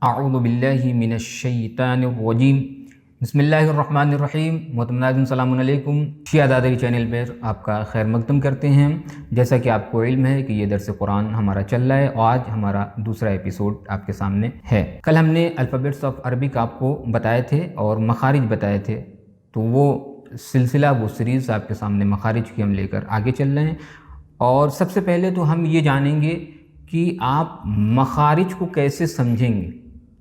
अऊज़ु बिल्लाहि मिनश्शैतानिर्रजीम बिस्मिल्लाहिर्रहमानिर्रहीम। मोहतरम सलामुन अलैकुम। शिया दादरी चैनल पर आपका खैर मकदम करते हैं। जैसा कि आपको इल्म है कि ये दर्स कुरान हमारा चल रहा है और आज हमारा दूसरा एपिसोड आपके सामने है। कल हमने अल्फ़ाबेट्स ऑफ अरबिक आपको बताए थे और मखारिज बताए थे, तो वो सिलसिला वो सीरीज़ आपके सामने मखारिज की हम लेकर आगे चल रहे हैं। और सबसे पहले तो हम ये जानेंगे कि आप मखारिज को कैसे समझेंगे,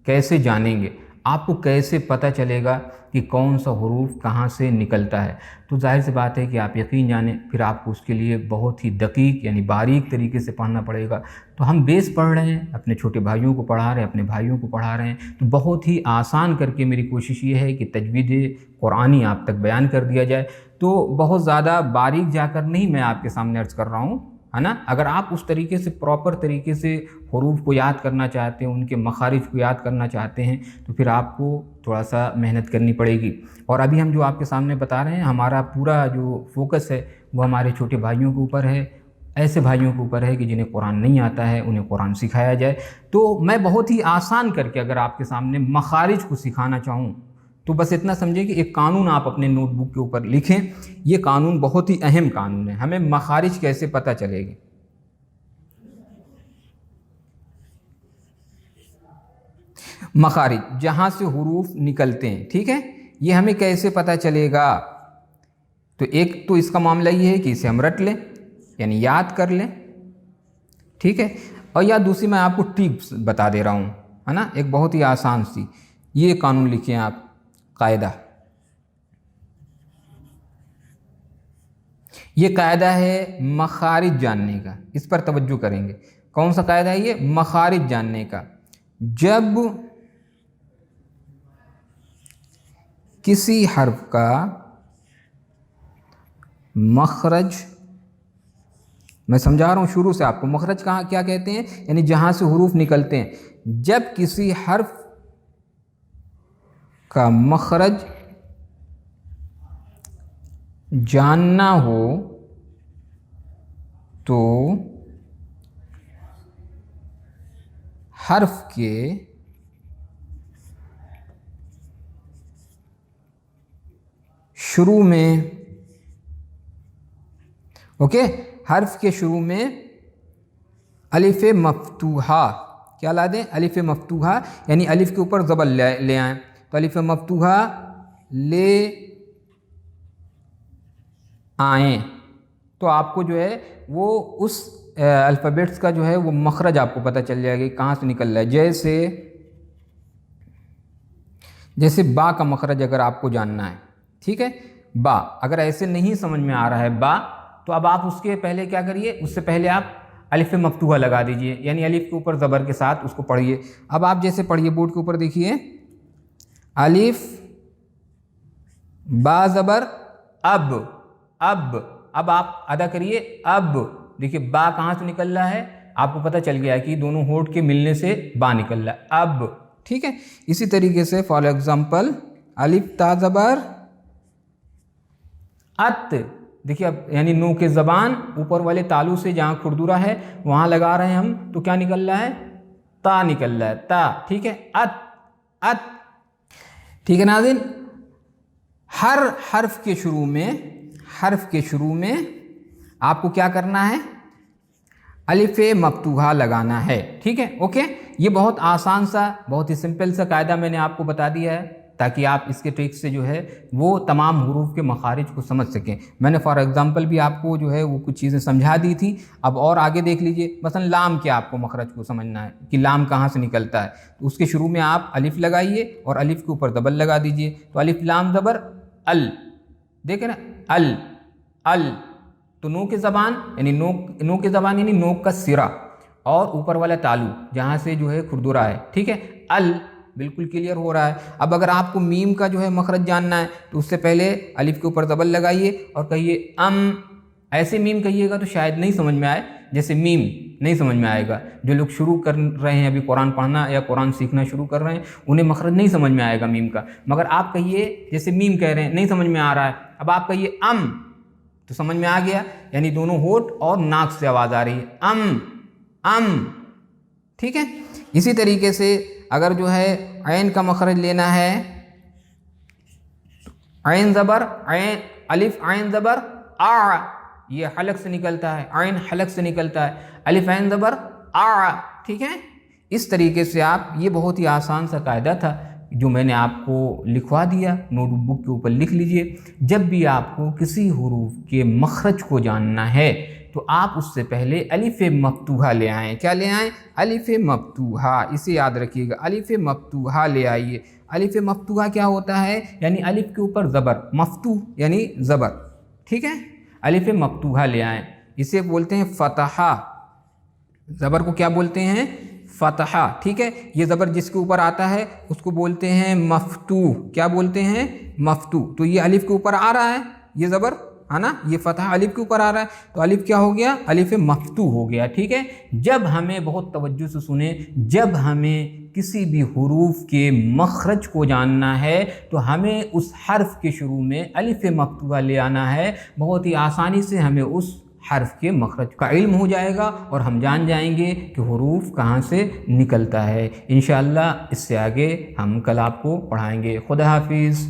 कैसे जानेंगे, आपको कैसे पता चलेगा कि कौन सा हुरूफ कहाँ से निकलता है। तो जाहिर सी बात है कि आप यकीन जानें, फिर आपको उसके लिए बहुत ही दकीक यानी बारीक तरीके से पढ़ना पड़ेगा। तो हम बेस पढ़ रहे हैं, अपने छोटे भाइयों को पढ़ा रहे हैं, अपने भाइयों को पढ़ा रहे हैं, तो बहुत ही आसान करके मेरी कोशिश ये है कि तजवीद कुरानी आप तक बयान कर दिया जाए। तो बहुत ज़्यादा बारीक जाकर नहीं मैं आपके सामने अर्ज़ कर रहा हूँ, है ना। अगर आप उस तरीके से प्रॉपर तरीके से हुरूफ को याद करना चाहते हैं, उनके मखारिज को याद करना चाहते हैं, तो फिर आपको थोड़ा सा मेहनत करनी पड़ेगी। और अभी हम जो आपके सामने बता रहे हैं, हमारा पूरा जो फोकस है वो हमारे छोटे भाइयों के ऊपर है, ऐसे भाइयों के ऊपर है कि जिन्हें कुरान नहीं आता है, उन्हें कुरान सिखाया जाए। तो मैं बहुत ही आसान करके अगर आपके सामने मखारिज को सिखाना चाहूँ तो बस इतना समझिए कि एक कानून आप अपने नोटबुक के ऊपर लिखें। ये कानून बहुत ही अहम कानून है। हमें मखारिज कैसे पता चलेगी, मखारिज जहाँ से हुरूफ निकलते हैं, ठीक है, ये हमें कैसे पता चलेगा। तो एक तो इसका मामला ये है कि इसे हम रट लें यानी याद कर लें, ठीक है। और या दूसरी मैं आपको टिप्स बता दे रहा हूँ, है ना, एक बहुत ही आसान सी। ये कानून लिखें आप, कायदा, ये कायदा है मखारिज जानने का। इस पर तवज्जो करेंगे। कौन सा कायदा है ये? मखारिज जानने का। जब किसी हर्फ का मखरज, मैं समझा रहा हूँ शुरू से आपको, मखरज कहाँ क्या कहते हैं, यानी जहाँ से हुरूफ निकलते हैं। जब किसी हर्फ का मखरज जानना हो तो हर्फ के शुरू में, ओके, हर्फ के शुरू में अलिफ मफ्तूहा, क्या ला दें? अलिफ मफ्तूहा, यानी अलिफ के ऊपर ज़बर ले आएँ। तो अलिफ मफ्तूहा ले आएँ तो आपको जो है वो उस अल्फ़ाबेट्स का जो है वो मखरज आपको पता चल जाएगा कहाँ से निकल रहा है। जैसे बा का मखरज अगर आपको जानना है, ठीक है, बा अगर ऐसे नहीं समझ में आ रहा है बा, तो अब आप उसके पहले क्या करिए, उससे पहले आप अलिफ मफ्तूहा लगा दीजिए, यानी अलिफ के ऊपर ज़बर के साथ उसको पढ़िए। अब आप जैसे पढ़िए, बोर्ड के ऊपर देखिए, अलिफ बा ज़बर अब आप अदा करिए। अब देखिए बा कहाँ से निकल रहा है, आपको पता चल गया कि दोनों होठ के मिलने से बा निकल रहा है, अब, ठीक है। इसी तरीके से फॉर एग्जाम्पल अलिफ ता ज़बर अत, देखिए अब यानी नो के ज़बान ऊपर वाले तालू से जहाँ खुरदुरा है वहाँ लगा रहे हैं हम, तो क्या निकल रहा है? ता निकल रहा है, ता, ठीक है, अत, ठीक है नाज़रीन। हर हर्फ के शुरू में आपको क्या करना है? अलिफ मफ्तूहा लगाना है, ठीक है, ओके। ये बहुत आसान सा, बहुत ही सिंपल सा कायदा मैंने आपको बता दिया है ताकि आप इसके ट्रिक से जो है वो तमाम हुरूफ के मखारिज को समझ सकें। मैंने फॉर एग्जांपल भी आपको जो है वो कुछ चीज़ें समझा दी थी। अब और आगे देख लीजिए, मसलन लाम के आपको मखरज को समझना है कि लाम कहाँ से निकलता है, तो उसके शुरू में आप अलिफ लगाइए और अलिफ के ऊपर ज़बर लगा दीजिए। तो अलिफ लाम ज़बर अल, देखें ना, अल, तो नो के ज़बान यानी नो के ज़बान यानी नोक का सिरा और ऊपर वाला तालू जहाँ से जो है खुरदुरा है, ठीक है, अल, बिल्कुल क्लियर हो रहा है। अब अगर आपको मीम का जो है मखरज जानना है तो उससे पहले अलिफ के ऊपर ज़बर लगाइए और कहिए अम। ऐसे मीम कहिएगा तो शायद नहीं समझ में आए, जैसे मीम नहीं समझ में आएगा। जो लोग शुरू कर रहे हैं अभी कुरान पढ़ना या कुरान सीखना शुरू कर रहे हैं, उन्हें मखरज नहीं समझ में आएगा मीम का। मगर आप कहिए, जैसे मीम कह रहे हैं नहीं समझ में आ रहा है, अब आप कहिए अम, तो समझ में आ गया, यानी दोनों होठ और नाक से आवाज़ आ रही है, अम, ठीक है। इसी तरीके से अगर जो है ऐन का मखरज लेना है, ऐन ज़बर ऐन, अलिफ ऐन ज़बर आ, ये हलक से निकलता है, ऐन हलक से निकलता है, अलिफ ऐन ज़बर आ, ठीक है। इस तरीके से आप, ये बहुत ही आसान सा कायदा था जो मैंने आपको लिखवा दिया, नोटबुक के ऊपर लिख लीजिए। जब भी आपको किसी हुरूफ के मखरज को जानना है तो आप उससे पहले अलिफ मफ्तूहा ले आएँ। क्या ले आएँ? अलिफ मफ्तूहा, इसे याद रखिएगा, अलिफ मफ्तूहा ले आइए। अलिफ मफ्तूहा क्या होता है? यानी अलिफ के ऊपर ज़बर, मफ्तू यानी ज़बर, ठीक है। अलिफ मफ्तूहा ले आएँ, इसे बोलते हैं फ़तहा। ज़बर को क्या बोलते हैं? फ़तहा, ठीक है। ये ज़बर जिसके ऊपर आता है उसको बोलते हैं मफ्तूह। क्या बोलते हैं? मफ्तूह। तो ये अलिफ के ऊपर आ रहा है, ये ज़बर है ना, ये फ़तहा अलिफ के ऊपर आ रहा है, तो अलिफ क्या हो गया? अलिफ मफ्तूह हो गया, ठीक है। जब हमें, बहुत तवज्जो से सुने, जब हमें किसी भी हुरूफ के मखरज को जानना है तो हमें उस हर्फ के शुरू में अलिफ मफ्तूहा ले आना है। बहुत ही आसानी से हमें उस हर्फ के मखरज का इल्म हो जाएगा और हम जान जाएंगे कि हुरूफ कहाँ से निकलता है। इंशाअल्लाह इससे आगे हम कल आपको पढ़ाएंगे। खुदा हाफिज़।